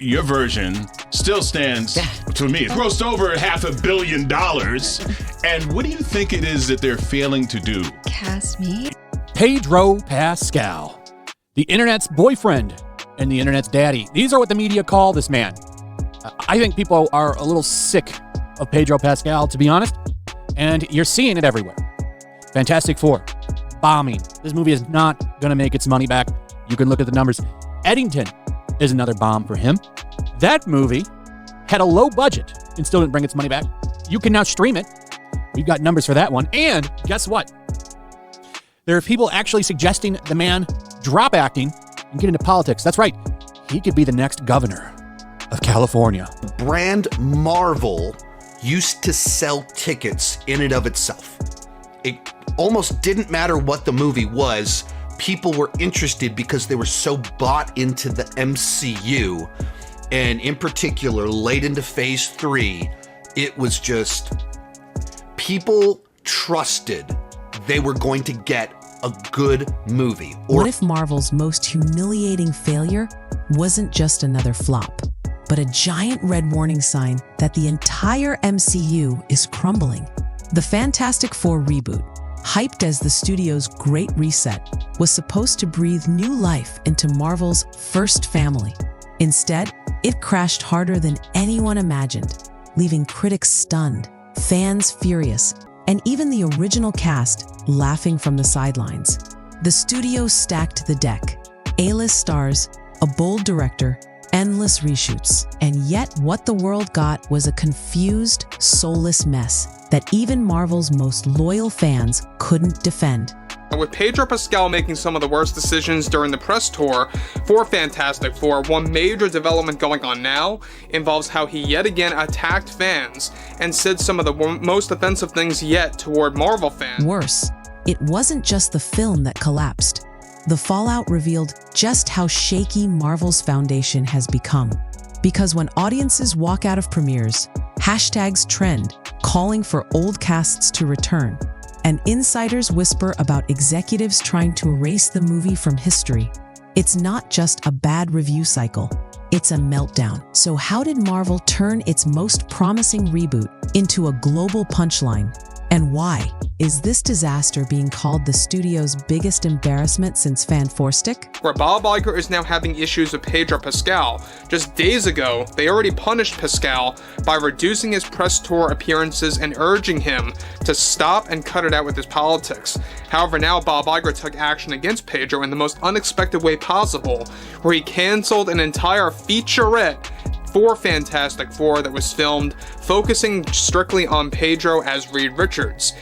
your version still stands to me. It grossed over $500 million. And what do you think it is that they're failing to do? Cast me? Pedro Pascal, the internet's boyfriend and the internet's daddy. These are what the media call this man. I think people are a little sick of Pedro Pascal, to be honest, and you're seeing it everywhere. Fantastic Four, bombing. This movie is not going to make its money back. You can look at the numbers. Eddington is another bomb for him. That movie had a low budget and still didn't bring its money back. You can now stream it. We've got numbers for that one. And guess what? There are people actually suggesting the man drop acting and get into politics. That's right. He could be the next governor of California. Brand Marvel used to sell tickets in and of itself. It almost didn't matter what the movie was. People were interested because they were so bought into the MCU. And in particular, late into phase 3, it was just people trusted they were going to get a good movie. What if Marvel's most humiliating failure wasn't just another flop, but a giant red warning sign that the entire MCU is crumbling? The Fantastic Four reboot, hyped as the studio's great reset, was supposed to breathe new life into Marvel's first family. Instead, it crashed harder than anyone imagined, leaving critics stunned, fans furious, and even the original cast laughing from the sidelines. The studio stacked the deck. A-list stars, a bold director, endless reshoots. And yet what the world got was a confused, soulless mess that even Marvel's most loyal fans couldn't defend. With Pedro Pascal making some of the worst decisions during the press tour for Fantastic Four, one major development going on now involves how he yet again attacked fans and said some of the most offensive things yet toward Marvel fans. Worse, it wasn't just the film that collapsed. The fallout revealed just how shaky Marvel's foundation has become. Because when audiences walk out of premieres, hashtags trend, calling for old casts to return, and insiders whisper about executives trying to erase the movie from history. It's not just a bad review cycle, it's a meltdown. So how did Marvel turn its most promising reboot into a global punchline? And why is this disaster being called the studio's biggest embarrassment since Fantastic? Where Bob Iger is now having issues with Pedro Pascal. Just days ago, they already punished Pascal by reducing his press tour appearances and urging him to stop and cut it out with his politics. However, now Bob Iger took action against Pedro in the most unexpected way possible, where he canceled an entire featurette for Fantastic Four that was filmed, focusing strictly on Pedro as Reed Richards.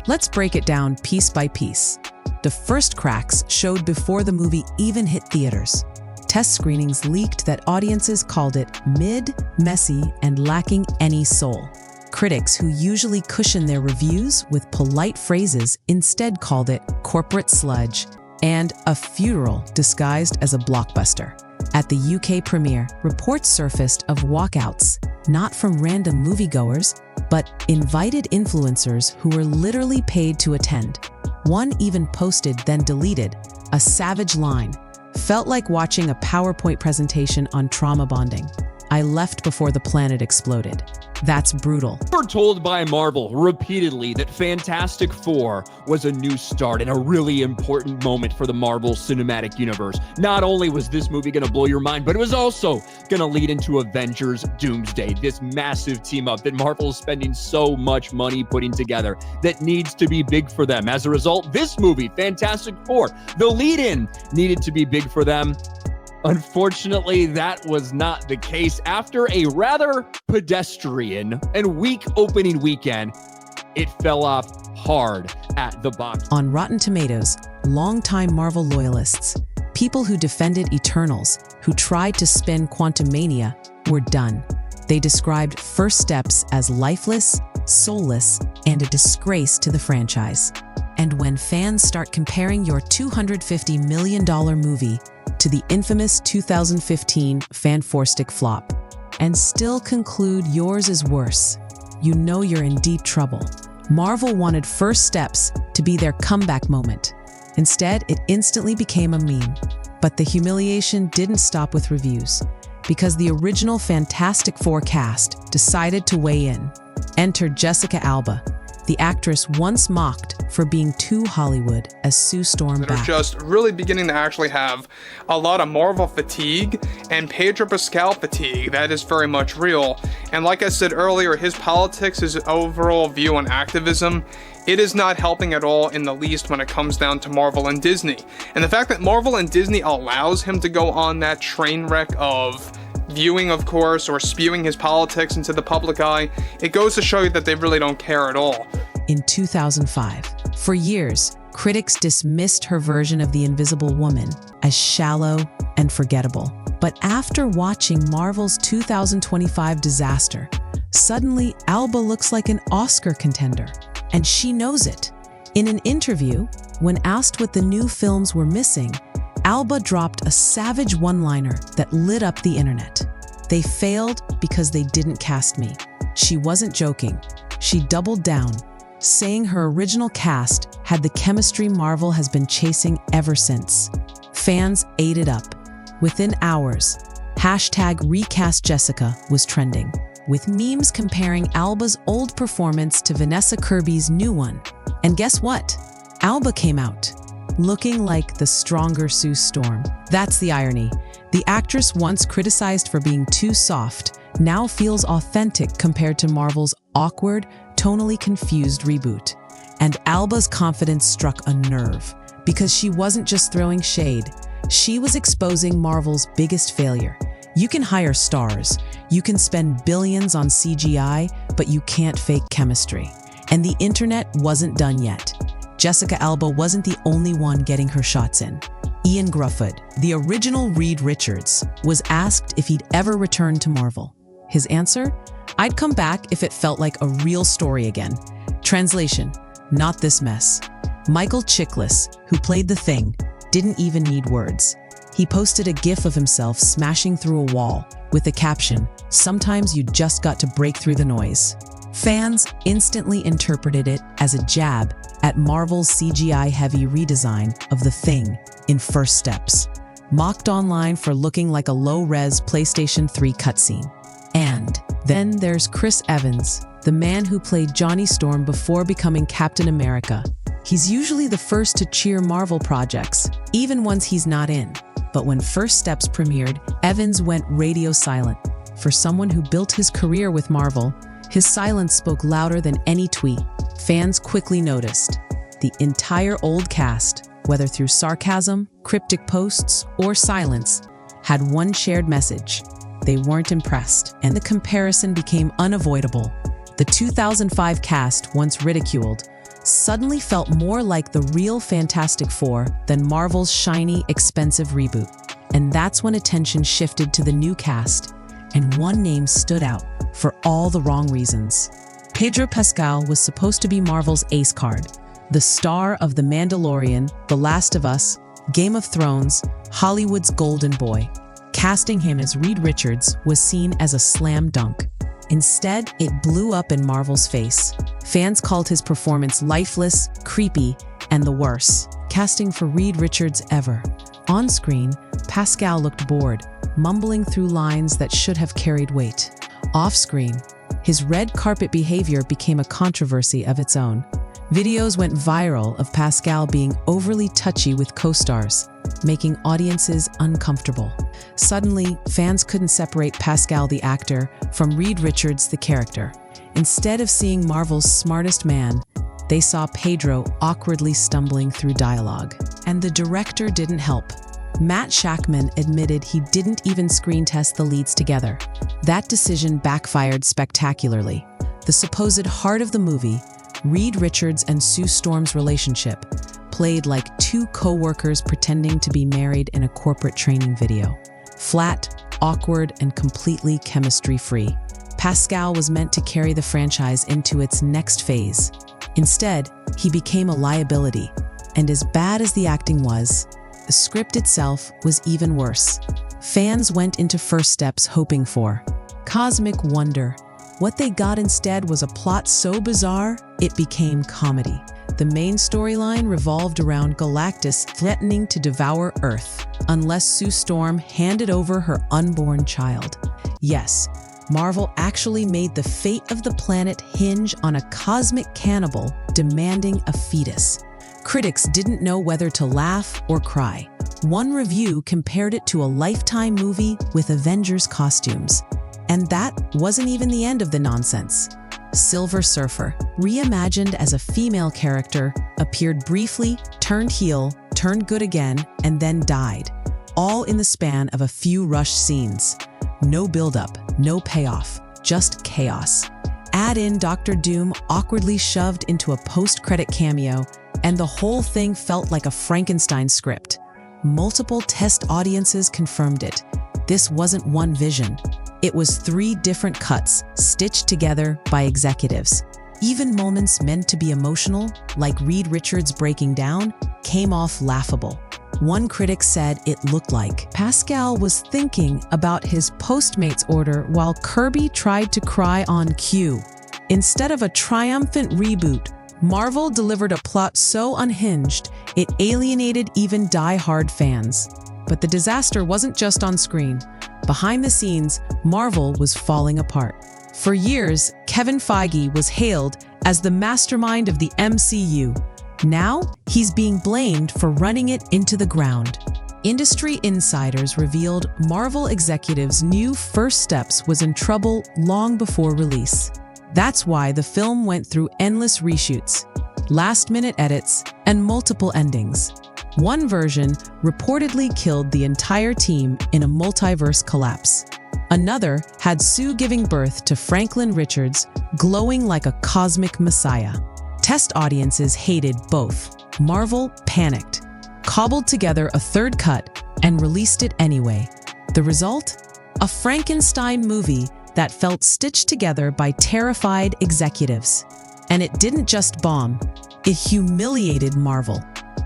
Let's break it down piece by piece. The first cracks showed before the movie even hit theaters. Test screenings leaked that audiences called it mid, messy, and lacking any soul. Critics who usually cushion their reviews with polite phrases instead called it corporate sludge and a funeral disguised as a blockbuster. At the UK premiere, reports surfaced of walkouts, not from random moviegoers, but invited influencers who were literally paid to attend. One even posted, then deleted, a savage line. Felt like watching a PowerPoint presentation on trauma bonding. I left before the planet exploded. That's brutal. We're told by Marvel repeatedly that Fantastic Four was a new start and a really important moment for the Marvel Cinematic Universe. Not only was this movie going to blow your mind, but it was also going to lead into Avengers Doomsday, this massive team up that Marvel is spending so much money putting together that needs to be big for them. As a result, this movie, Fantastic Four, the lead-in needed to be big for them. Unfortunately, that was not the case. After a rather pedestrian and weak opening weekend, it fell off hard at the box. On Rotten Tomatoes, longtime Marvel loyalists, people who defended Eternals, who tried to spin Quantumania, were done. They described First Steps as lifeless, soulless, and a disgrace to the franchise. And when fans start comparing your $250 million movie to the infamous 2015 Fantastic flop, and still conclude yours is worse, you know you're in deep trouble. Marvel wanted First Steps to be their comeback moment. Instead, it instantly became a meme. But the humiliation didn't stop with reviews. because the original Fantastic Four cast decided to weigh in. Enter Jessica Alba, the actress once mocked for being too Hollywood as Sue Storm that are just really beginning to actually have a lot of Marvel fatigue and Pedro Pascal fatigue. That is very much real. And like I said earlier, his politics, his overall view on activism, it is not helping at all in the least when it comes down to Marvel and Disney. And the fact that Marvel and Disney allows him to go on that train wreck of viewing, of course, or spewing his politics into the public eye, it goes to show you that they really don't care at all. In 2005, for years, critics dismissed her version of the Invisible Woman as shallow and forgettable. But after watching Marvel's 2025 disaster, suddenly Alba looks like an Oscar contender, and she knows it. In an interview, when asked what the new films were missing, Alba dropped a savage one-liner that lit up the internet. "They failed because they didn't cast me." She wasn't joking. She doubled down, saying her original cast had the chemistry Marvel has been chasing ever since. Fans ate it up. Within hours, #RecastJessica was trending, with memes comparing Alba's old performance to Vanessa Kirby's new one. And guess what? Alba came out, looking like the stronger Sue Storm. That's the irony. The actress once criticized for being too soft now feels authentic compared to Marvel's awkward, tonally confused Reboot. And Alba's confidence struck a nerve, because she wasn't just throwing shade. She was exposing Marvel's biggest failure. You can hire stars, you can spend billions on CGI, but you can't fake chemistry. And the internet wasn't done yet. Jessica Alba wasn't the only one getting her shots in. Ian Gruffud, the original Reed Richards, was asked if he'd ever return to Marvel. His answer? "I'd come back if it felt like a real story again." Translation: not this mess. Michael Chiklis, who played the Thing, didn't even need words. He posted a GIF of himself smashing through a wall with the caption, "Sometimes you just got to break through the noise." Fans instantly interpreted it as a jab at Marvel's CGI-heavy redesign of the Thing in First Steps, mocked online for looking like a low-res PlayStation 3 cutscene. And then there's Chris Evans, the man who played Johnny Storm before becoming Captain America. He's usually the first to cheer Marvel projects, even ones he's not in. But when First Steps premiered, Evans went radio silent. For someone who built his career with Marvel, his silence spoke louder than any tweet. Fans quickly noticed. The entire old cast, whether through sarcasm, cryptic posts, or silence, had one shared message. They weren't impressed, and the comparison became unavoidable. The 2005 cast, once ridiculed, suddenly felt more like the real Fantastic Four than Marvel's shiny, expensive reboot. And that's when attention shifted to the new cast, and one name stood out for all the wrong reasons. Pedro Pascal was supposed to be Marvel's ace card, the star of The Mandalorian, The Last of Us, Game of Thrones, Hollywood's golden boy. Casting him as Reed Richards was seen as a slam dunk. Instead, it blew up in Marvel's face. Fans called his performance lifeless, creepy, and the worst casting for Reed Richards ever. On screen, Pascal looked bored, mumbling through lines that should have carried weight. Off screen, his red carpet behavior became a controversy of its own. Videos went viral of Pascal being overly touchy with co-stars, making audiences uncomfortable. Suddenly, fans couldn't separate Pascal the actor from Reed Richards the character. Instead of seeing Marvel's smartest man, they saw Pedro awkwardly stumbling through dialogue. And the director didn't help. Matt Shakman admitted he didn't even screen test the leads together. That decision backfired spectacularly. The supposed heart of the movie, Reed Richards and Sue Storm's relationship, played like two co-workers pretending to be married in a corporate training video. Flat, awkward, and completely chemistry-free. Pascal was meant to carry the franchise into its next phase. Instead, he became a liability. And as bad as the acting was, the script itself was even worse. Fans went into First Steps hoping for cosmic wonder, What they got instead was a plot so bizarre, it became comedy. The main storyline revolved around Galactus threatening to devour Earth unless Sue Storm handed over her unborn child. Yes, Marvel actually made the fate of the planet hinge on a cosmic cannibal demanding a fetus. Critics didn't know whether to laugh or cry. One review compared it to a Lifetime movie with Avengers costumes. And that wasn't even the end of the nonsense. Silver Surfer, reimagined as a female character, appeared briefly, turned heel, turned good again, and then died, all in the span of a few rushed scenes. No buildup, no payoff, just chaos. Add in Doctor Doom awkwardly shoved into a post-credit cameo, and the whole thing felt like a Frankenstein script. Multiple test audiences confirmed it. This wasn't one vision. It was 3 different cuts, stitched together by executives. Even moments meant to be emotional, like Reed Richards breaking down, came off laughable. One critic said it looked like Pascal was thinking about his Postmates order while Kirby tried to cry on cue. Instead of a triumphant reboot, Marvel delivered a plot so unhinged, it alienated even die-hard fans. But the disaster wasn't just on screen. Behind the scenes, Marvel was falling apart. For years, Kevin Feige was hailed as the mastermind of the MCU. Now, he's being blamed for running it into the ground. Industry insiders revealed Marvel executives' new first steps was in trouble long before release. That's why the film went through endless reshoots, last-minute edits, and multiple endings. One version reportedly killed the entire team in a multiverse collapse. Another had Sue giving birth to Franklin Richards, glowing like a cosmic messiah. Test audiences hated both. Marvel panicked, cobbled together a third cut, and released it anyway. The result? A Frankenstein movie that felt stitched together by terrified executives. And it didn't just bomb, it humiliated Marvel.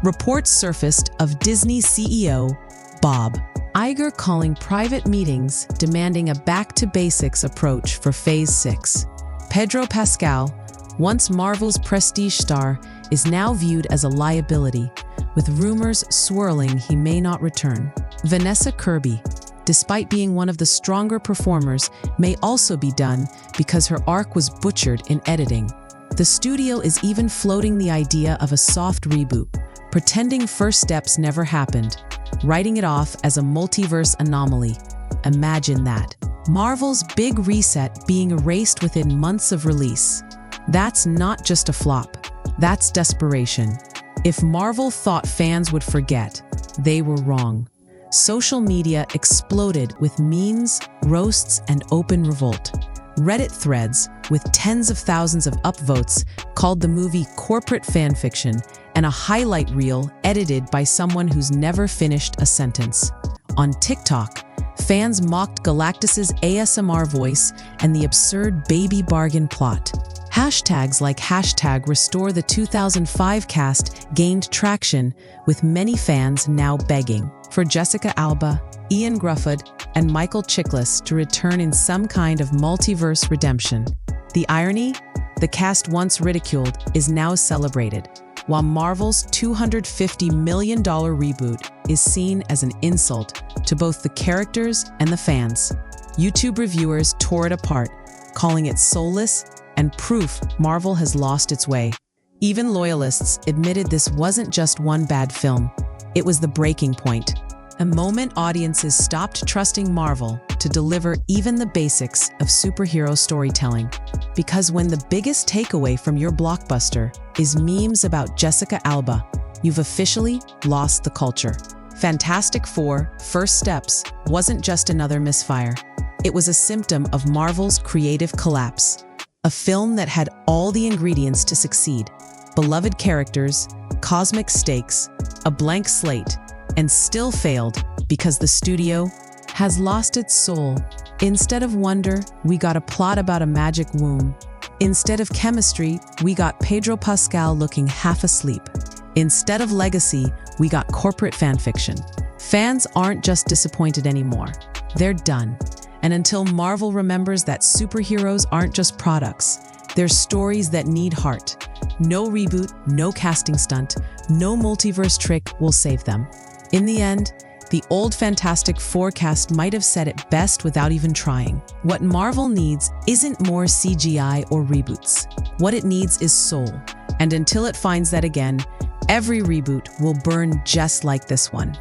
Reports surfaced of Disney CEO Bob Iger calling private meetings demanding a back-to-basics approach for Phase 6. Pedro Pascal, once Marvel's prestige star, is now viewed as a liability, with rumors swirling he may not return. Vanessa Kirby, despite being one of the stronger performers, may also be done because her arc was butchered in editing. The studio is even floating the idea of a soft reboot, pretending first steps never happened, writing it off as a multiverse anomaly. Imagine that. Marvel's big reset being erased within months of release. That's not just a flop, that's desperation. If Marvel thought fans would forget, they were wrong. Social media exploded with memes, roasts, and open revolt. Reddit threads with tens of thousands of upvotes called the movie corporate fanfiction, and a highlight reel edited by someone who's never finished a sentence. On TikTok, fans mocked Galactus's ASMR voice and the absurd baby bargain plot. Hashtags like #RestoreThe2005 cast gained traction, with many fans now begging for Jessica Alba, Ian Grufford, and Michael Chiklis to return in some kind of multiverse redemption. The irony? The cast once ridiculed is now celebrated, while Marvel's $250 million reboot is seen as an insult to both the characters and the fans. YouTube reviewers tore it apart, calling it soulless and proof Marvel has lost its way. Even loyalists admitted this wasn't just one bad film, it was the breaking point. A moment audiences stopped trusting Marvel to deliver even the basics of superhero storytelling. Because when the biggest takeaway from your blockbuster is memes about Jessica Alba, you've officially lost the culture. Fantastic Four: First Steps wasn't just another misfire. It was a symptom of Marvel's creative collapse. A film that had all the ingredients to succeed: beloved characters, cosmic stakes, a blank slate, and still failed because the studio has lost its soul. Instead of wonder, we got a plot about a magic womb. Instead of chemistry, we got Pedro Pascal looking half asleep. Instead of legacy, we got corporate fanfiction. Fans aren't just disappointed anymore. They're done. And until Marvel remembers that superheroes aren't just products, they're stories that need heart. No reboot, no casting stunt, no multiverse trick will save them. In the end, the old Fantastic Four cast might have said it best without even trying. What Marvel needs isn't more CGI or reboots. What it needs is soul. And until it finds that again, every reboot will burn just like this one.